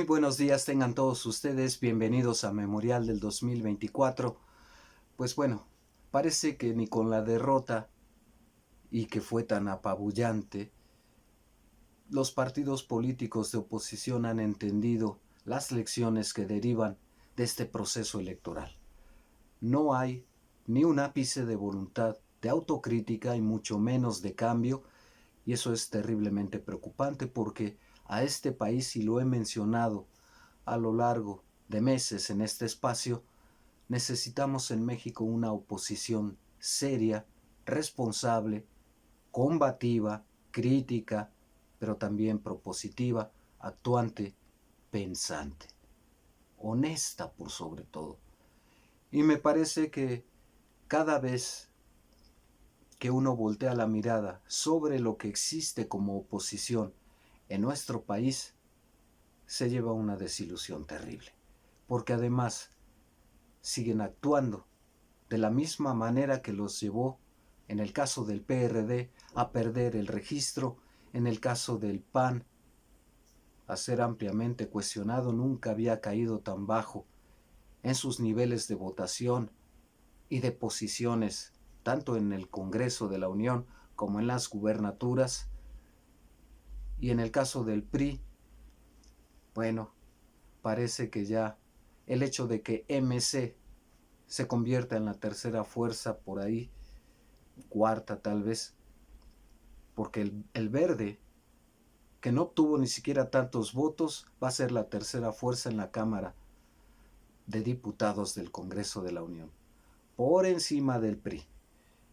Muy buenos días tengan todos ustedes, bienvenidos a Memorial del 2024. Pues bueno, parece que ni con la derrota y que fue tan apabullante, los partidos políticos de oposición han entendido las lecciones que derivan de este proceso electoral. No hay ni un ápice de voluntad de autocrítica y mucho menos de cambio, y eso es terriblemente preocupante porque a este país, y lo he mencionado a lo largo de meses en este espacio, necesitamos en México una oposición seria, responsable, combativa, crítica, pero también propositiva, actuante, pensante, honesta por sobre todo. Y me parece que cada vez que uno voltea la mirada sobre lo que existe como oposición en nuestro país, se lleva una desilusión terrible, porque además siguen actuando de la misma manera que los llevó, en el caso del PRD, a perder el registro, en el caso del PAN, a ser ampliamente cuestionado. Nunca había caído tan bajo en sus niveles de votación y de posiciones, tanto en el Congreso de la Unión como en las gubernaturas. Y en el caso del PRI, bueno, parece que ya el hecho de que MC se convierta en la tercera fuerza por ahí, cuarta tal vez, porque el Verde, que no obtuvo ni siquiera tantos votos, va a ser la tercera fuerza en la Cámara de Diputados del Congreso de la Unión, por encima del PRI.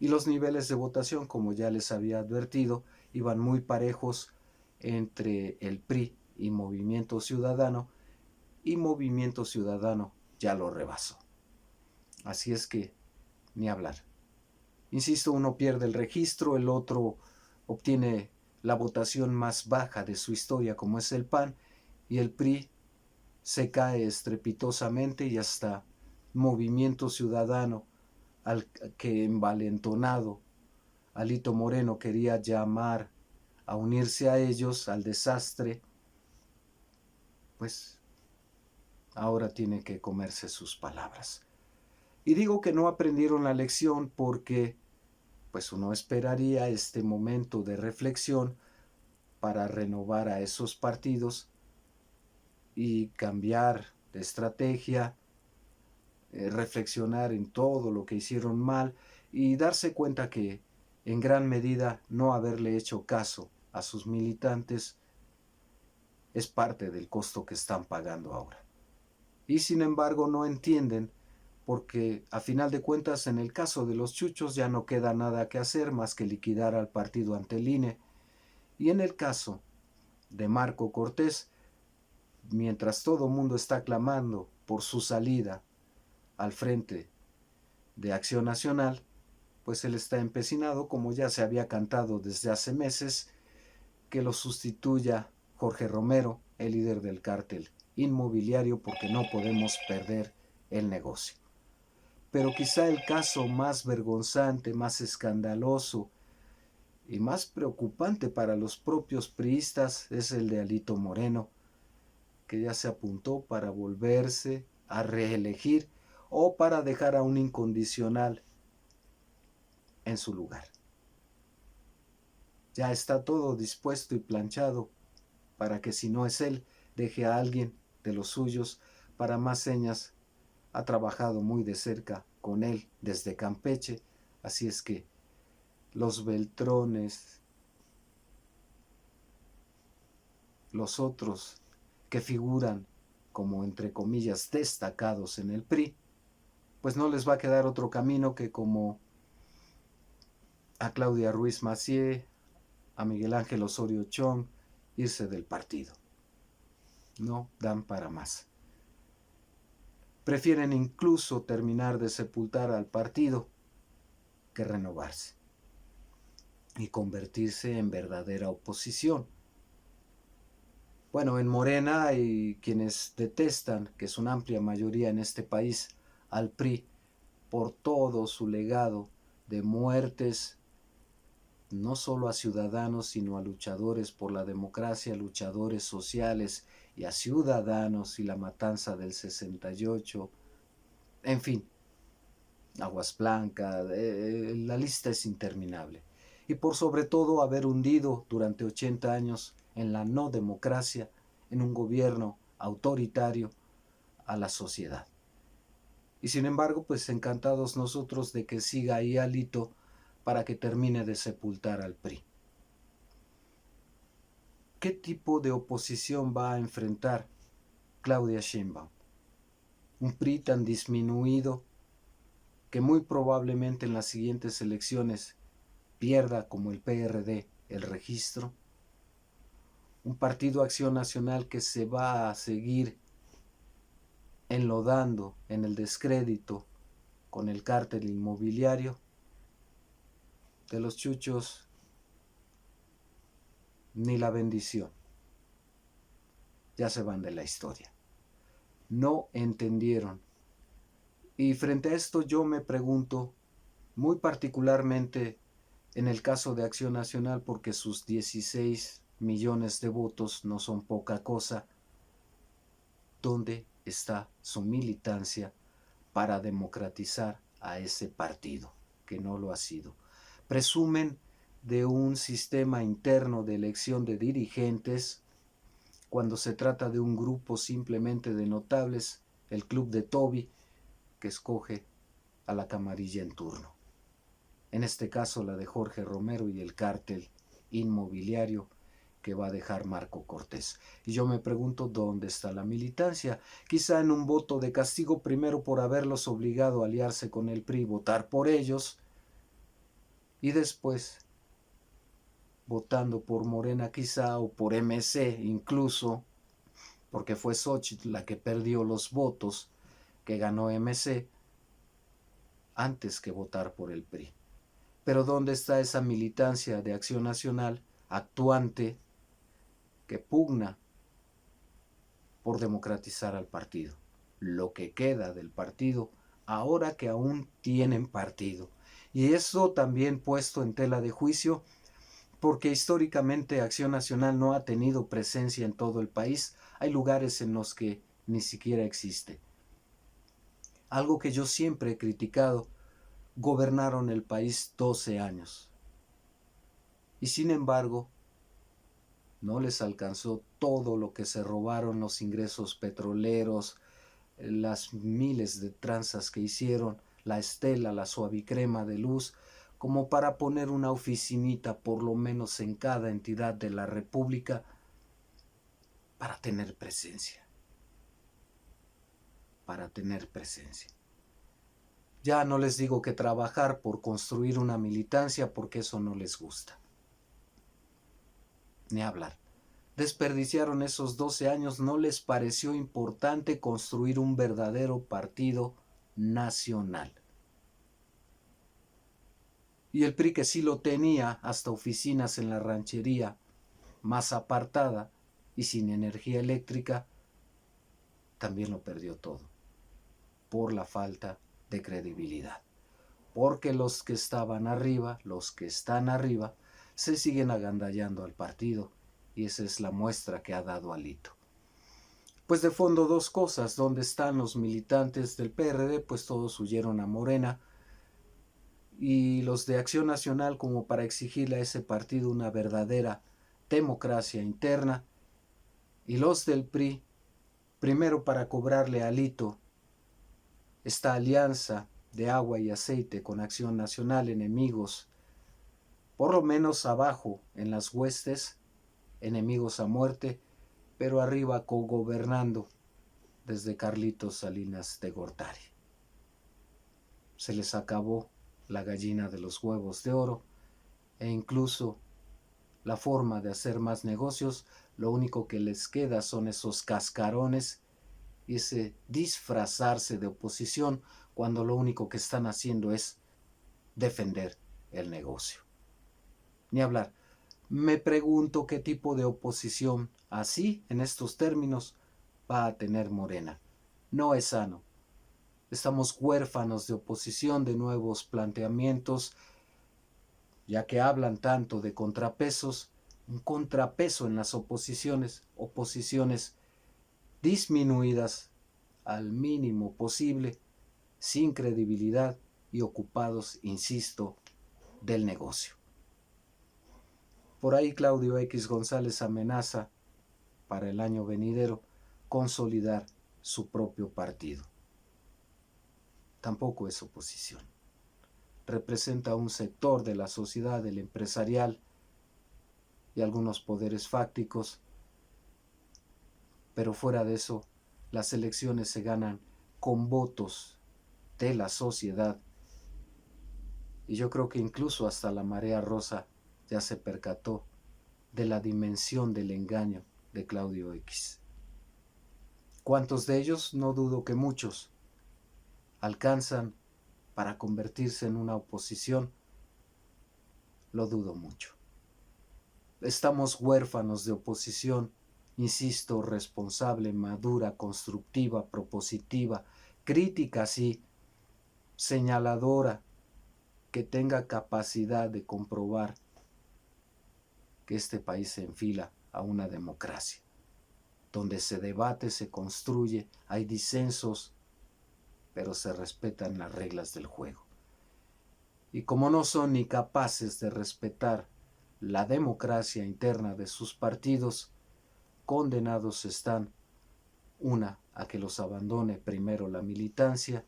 Y los niveles de votación, como ya les había advertido, iban muy parejos entre el PRI y Movimiento Ciudadano, y Movimiento Ciudadano ya lo rebasó. Así es que, ni hablar. Insisto, uno pierde el registro, el otro obtiene la votación más baja de su historia, como es el PAN, y el PRI se cae estrepitosamente, y hasta Movimiento Ciudadano, al que envalentonado Alito Moreno quería llamar a unirse a ellos, al desastre, pues ahora tiene que comerse sus palabras. Y digo que no aprendieron la lección porque pues uno esperaría este momento de reflexión para renovar a esos partidos y cambiar de estrategia, reflexionar en todo lo que hicieron mal y darse cuenta que en gran medida no haberle hecho caso a sus militantes es parte del costo que están pagando ahora. Y sin embargo no entienden, porque a final de cuentas en el caso de los chuchos ya no queda nada que hacer más que liquidar al partido ante el INE. Y en el caso de Marco Cortés, mientras todo el mundo está clamando por su salida al frente de Acción Nacional, pues él está empecinado, como ya se había cantado desde hace meses, que lo sustituya Jorge Romero, el líder del cártel inmobiliario, porque no podemos perder el negocio. Pero quizá el caso más vergonzante, más escandaloso y más preocupante para los propios priistas es el de Alito Moreno, que ya se apuntó para volverse a reelegir o para dejar a un incondicional en su lugar. Ya está todo dispuesto y planchado para que si no es él, deje a alguien de los suyos. Para más señas, ha trabajado muy de cerca con él desde Campeche, así es que los Beltrones, los otros que figuran como entre comillas destacados en el PRI, pues no les va a quedar otro camino que, como a Claudia Ruiz Massieu, a Miguel Ángel Osorio Chong, irse del partido. No dan para más. Prefieren incluso terminar de sepultar al partido que renovarse y convertirse en verdadera oposición. Bueno, en Morena hay quienes detestan, que es una amplia mayoría en este país, al PRI por todo su legado de muertes, no solo a ciudadanos, sino a luchadores por la democracia, luchadores sociales y a Ciudadanos y la matanza del 68, en fin, Aguas Blancas, la lista es interminable. Y por sobre todo haber hundido durante 80 años en la no democracia, en un gobierno autoritario, a la sociedad. Y sin embargo, pues encantados nosotros de que siga ahí Alito para que termine de sepultar al PRI. ¿Qué tipo de oposición va a enfrentar Claudia Sheinbaum? Un PRI tan disminuido que muy probablemente en las siguientes elecciones pierda como el PRD el registro. Un partido Acción Nacional que se va a seguir enlodando en el descrédito con el cártel inmobiliario. De los chuchos ni la bendición. Ya se van de la historia. No entendieron. Y frente a esto yo me pregunto, muy particularmente en el caso de Acción Nacional, porque sus 16 millones de votos no son poca cosa, ¿dónde está su militancia para democratizar a ese partido, que no lo ha sido? Presumen de un sistema interno de elección de dirigentes cuando se trata de un grupo simplemente de notables, el club de Toby, que escoge a la camarilla en turno. En este caso la de Jorge Romero y el cártel inmobiliario que va a dejar Marco Cortés. Y yo me pregunto dónde está la militancia. Quizá en un voto de castigo primero por haberlos obligado a aliarse con el PRI, votar por ellos, y después votando por Morena quizá o por MC incluso, porque fue Xóchitl la que perdió los votos que ganó MC antes que votar por el PRI. Pero ¿dónde está esa militancia de Acción Nacional actuante que pugna por democratizar al partido? Lo que queda del partido ahora que aún tienen partido. Y eso también puesto en tela de juicio porque históricamente Acción Nacional no ha tenido presencia en todo el país. Hay lugares en los que ni siquiera existe. Algo que yo siempre he criticado, gobernaron el país 12 años. Y sin embargo, no les alcanzó todo lo que se robaron, los ingresos petroleros, las miles de tranzas que hicieron, la Estela, la Suavicrema de Luz, como para poner una oficinita por lo menos en cada entidad de la República para tener presencia. Para tener presencia. Ya no les digo que trabajar por construir una militancia porque eso no les gusta. Ni hablar. Desperdiciaron esos 12 años, no les pareció importante construir un verdadero partido nacional. Y el PRI, que sí lo tenía, hasta oficinas en la ranchería más apartada y sin energía eléctrica, también lo perdió todo por la falta de credibilidad. Porque los que estaban arriba, los que están arriba, se siguen agandallando al partido, y esa es la muestra que ha dado Alito. Pues de fondo dos cosas: ¿dónde están los militantes del PRD? Pues todos huyeron a Morena, y los de Acción Nacional, como para exigirle a ese partido una verdadera democracia interna, y los del PRI, primero para cobrarle a Alito esta alianza de agua y aceite con Acción Nacional, enemigos, por lo menos abajo en las huestes, enemigos a muerte, pero arriba cogobernando desde Carlitos Salinas de Gortari. Se les acabó la gallina de los huevos de oro e incluso la forma de hacer más negocios. Lo único que les queda son esos cascarones y ese disfrazarse de oposición cuando lo único que están haciendo es defender el negocio. Ni hablar. Me pregunto qué tipo de oposición así, en estos términos, va a tener Morena. No es sano. Estamos huérfanos de oposición, de nuevos planteamientos, ya que hablan tanto de contrapesos, un contrapeso en las oposiciones disminuidas al mínimo posible, sin credibilidad y ocupados, insisto, del negocio. Por ahí Claudio X González amenaza para el año venidero consolidar su propio partido. Tampoco es oposición. Representa un sector de la sociedad, el empresarial y algunos poderes fácticos, pero fuera de eso, las elecciones se ganan con votos de la sociedad. Y yo creo que incluso hasta la Marea Rosa ya se percató de la dimensión del engaño de Claudio X. ¿Cuántos de ellos? No dudo que muchos alcanzan para convertirse en una oposición. Lo dudo mucho. Estamos huérfanos de oposición, insisto, responsable, madura, constructiva, propositiva, crítica, sí, señaladora, que tenga capacidad de comprobar que este país se enfila a una democracia, donde se debate, se construye, hay disensos, pero se respetan las reglas del juego. Y como no son ni capaces de respetar la democracia interna de sus partidos, condenados están, una, a que los abandone primero la militancia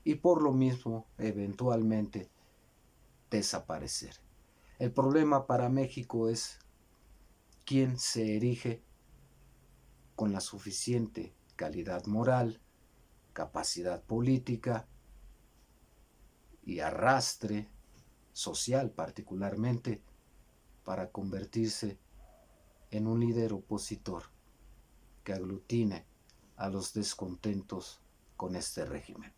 y por lo mismo, eventualmente, desaparecer. El problema para México es quién se erige con la suficiente calidad moral, capacidad política y arrastre social particularmente para convertirse en un líder opositor que aglutine a los descontentos con este régimen.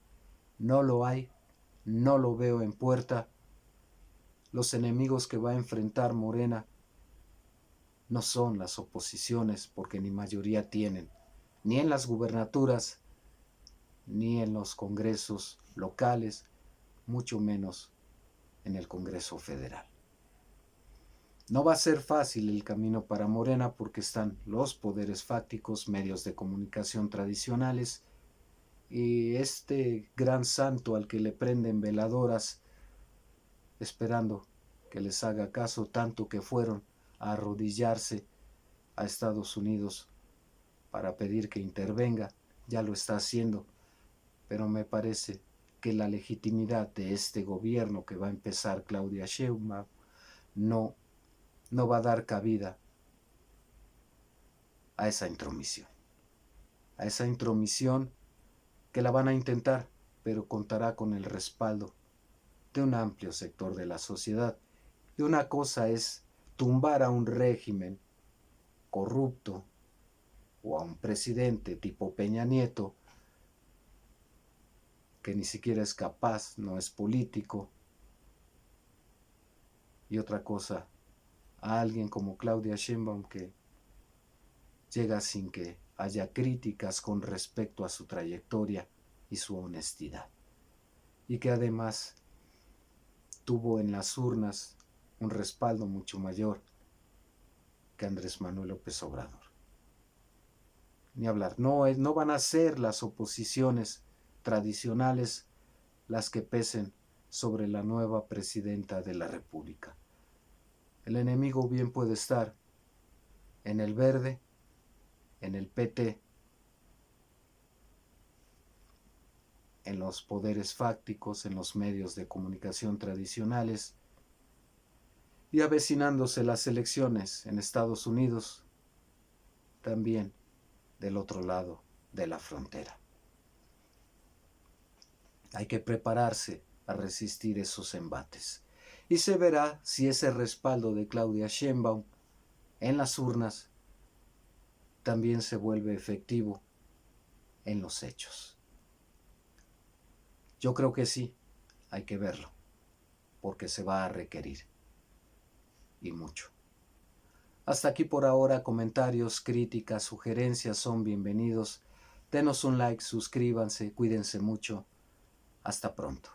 No lo hay, no lo veo en puerta. Los enemigos que va a enfrentar Morena no son las oposiciones, porque ni mayoría tienen, ni en las gubernaturas, ni en los congresos locales, mucho menos en el Congreso Federal. No va a ser fácil el camino para Morena porque están los poderes fácticos, medios de comunicación tradicionales y este gran santo al que le prenden veladoras esperando que les haga caso, tanto que fueron a arrodillarse a Estados Unidos para pedir que intervenga. Ya lo está haciendo, pero me parece que la legitimidad de este gobierno que va a empezar Claudia Sheinbaum no va a dar cabida a esa intromisión. A esa intromisión que la van a intentar, pero contará con el respaldo de un amplio sector de la sociedad. Y una cosa es tumbar a un régimen corrupto o a un presidente tipo Peña Nieto, que ni siquiera es capaz, no es político. Y otra cosa, a alguien como Claudia Sheinbaum que llega sin que haya críticas con respecto a su trayectoria y su honestidad. Y que además tuvo en las urnas un respaldo mucho mayor que Andrés Manuel López Obrador. Ni hablar, no van a ser las oposiciones tradicionales las que pesen sobre la nueva presidenta de la República. El enemigo bien puede estar en el Verde, en el PT, en los poderes fácticos, en los medios de comunicación tradicionales, y avecinándose las elecciones en Estados Unidos, también del otro lado de la frontera. Hay que prepararse a resistir esos embates. Y se verá si ese respaldo de Claudia Sheinbaum en las urnas también se vuelve efectivo en los hechos. Yo creo que sí, hay que verlo, porque se va a requerir, y mucho. Hasta aquí por ahora, comentarios, críticas, sugerencias son bienvenidos. Denos un like, suscríbanse, cuídense mucho. Hasta pronto.